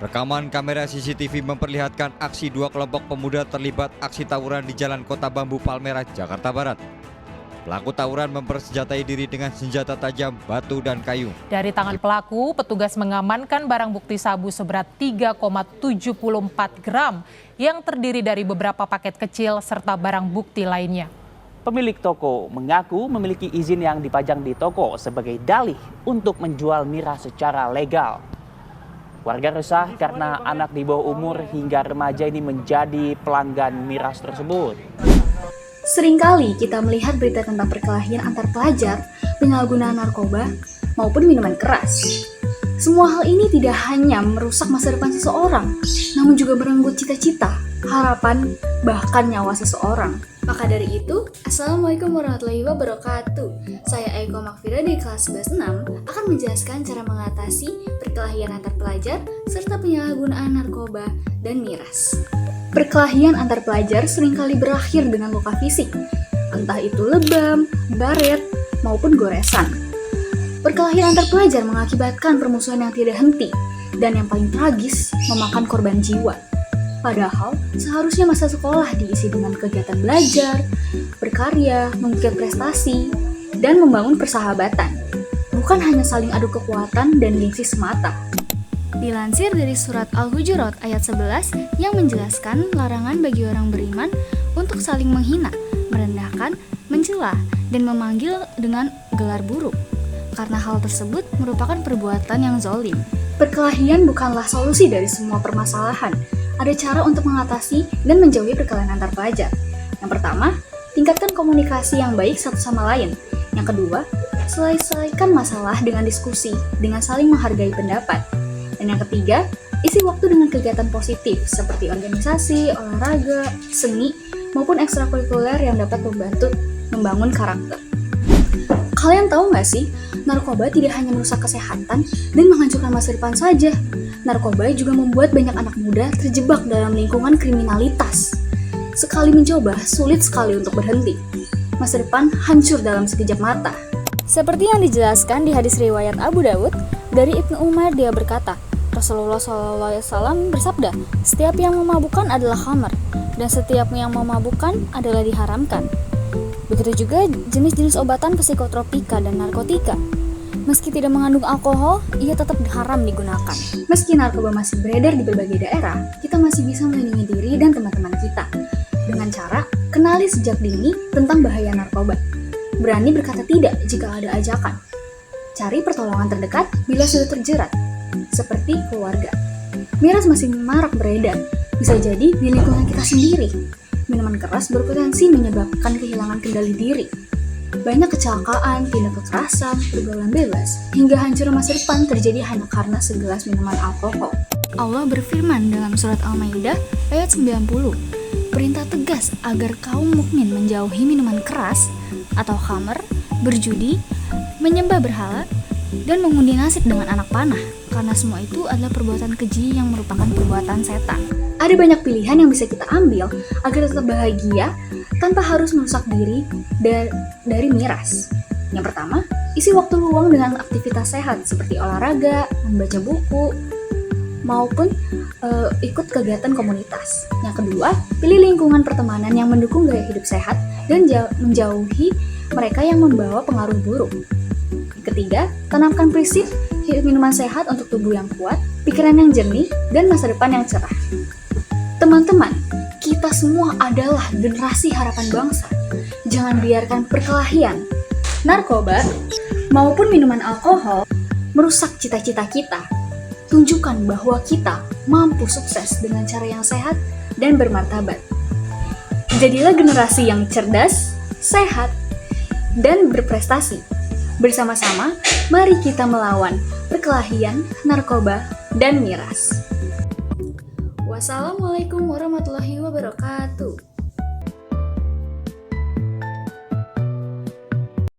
Rekaman kamera CCTV memperlihatkan aksi dua kelompok pemuda terlibat aksi tawuran di Jalan Kota Bambu Palmerah, Jakarta Barat. Pelaku tawuran mempersenjatai diri dengan senjata tajam, batu, dan kayu. Dari tangan pelaku, petugas mengamankan barang bukti sabu seberat 3,74 gram yang terdiri dari beberapa paket kecil serta barang bukti lainnya. Pemilik toko mengaku memiliki izin yang dipajang di toko sebagai dalih untuk menjual miras secara legal. Warga resah karena anak di bawah umur hingga remaja ini menjadi pelanggan miras tersebut. Seringkali kita melihat berita tentang perkelahian antar pelajar, penyalahgunaan narkoba, maupun minuman keras. Semua hal ini tidak hanya merusak masa depan seseorang, namun juga merenggut cita-cita, harapan, bahkan nyawa seseorang. Maka dari itu, Assalamualaikum warahmatullahi wabarakatuh. Saya Eko Makfira dari kelas 11-6 akan menjelaskan cara mengatasi perkelahian antar pelajar serta penyalahgunaan narkoba dan miras. Perkelahian antar pelajar seringkali berakhir dengan luka fisik, entah itu lebam, baret, maupun goresan. Perkelahian antar pelajar mengakibatkan permusuhan yang tidak henti, dan yang paling tragis, memakan korban jiwa. Padahal, seharusnya masa sekolah diisi dengan kegiatan belajar, berkarya, mengukir prestasi, dan membangun persahabatan. Bukan hanya saling adu kekuatan dan gengsi semata. Dilansir dari surat Al-Hujurat ayat 11 yang menjelaskan larangan bagi orang beriman untuk saling menghina, merendahkan, mencela, dan memanggil dengan gelar buruk. Karena hal tersebut merupakan perbuatan yang zalim. Perkelahian bukanlah solusi dari semua permasalahan. Ada cara untuk mengatasi dan menjauhi perkelahian antar pelajar. Yang pertama, tingkatkan komunikasi yang baik satu sama lain. Yang kedua, selesaikan masalah dengan diskusi, dengan saling menghargai pendapat. Dan yang ketiga, isi waktu dengan kegiatan positif seperti organisasi, olahraga, seni, maupun ekstrakurikuler yang dapat membantu membangun karakter. Kalian tahu nggak sih, narkoba tidak hanya merusak kesehatan dan menghancurkan masa depan saja. Narkoba juga membuat banyak anak muda terjebak dalam lingkungan kriminalitas. Sekali mencoba, sulit sekali untuk berhenti. Masa depan hancur dalam sekejap mata. Seperti yang dijelaskan di hadis riwayat Abu Dawud, dari Ibnu Umar dia berkata, Rasulullah SAW bersabda, setiap yang memabukkan adalah khamar, dan setiap yang memabukkan adalah diharamkan. Begitu juga jenis-jenis obatan psikotropika dan narkotika. Meski tidak mengandung alkohol, ia tetap haram digunakan. Meski narkoba masih beredar di berbagai daerah, kita masih bisa melindungi diri dan teman-teman kita. Dengan cara, kenali sejak dini tentang bahaya narkoba. Berani berkata tidak jika ada ajakan. Cari pertolongan terdekat bila sudah terjerat, seperti keluarga. Miras masih marak beredar, bisa jadi di lingkungan kita sendiri. Minuman keras berpotensi menyebabkan kehilangan kendali diri. Banyak kecelakaan, tindak kekerasan, pergaulan bebas, hingga hancur masa depan terjadi hanya karena segelas minuman alkohol. Allah berfirman dalam surat Al-Maidah ayat 90, perintah tegas agar kaum mukmin menjauhi minuman keras atau khamr, berjudi, menyembah berhala, dan mengundi nasib dengan anak panah, karena semua itu adalah perbuatan keji yang merupakan perbuatan setan. Ada banyak pilihan yang bisa kita ambil agar tetap bahagia tanpa harus merusak diri dari miras. Yang pertama, isi waktu luang dengan aktivitas sehat seperti olahraga, membaca buku, maupun ikut kegiatan komunitas. Yang kedua, pilih lingkungan pertemanan yang mendukung gaya hidup sehat dan menjauhi mereka yang membawa pengaruh buruk. Ketiga, tanamkan prinsip hidup minuman sehat untuk tubuh yang kuat, pikiran yang jernih, dan masa depan yang cerah. Teman-teman, kita semua adalah generasi harapan bangsa. Jangan biarkan perkelahian, narkoba, maupun minuman alkohol merusak cita-cita kita. Tunjukkan bahwa kita mampu sukses dengan cara yang sehat dan bermartabat. Jadilah generasi yang cerdas, sehat, dan berprestasi. Bersama-sama, mari kita melawan perkelahian, narkoba, dan miras. Wassalamualaikum warahmatullahi wabarakatuh.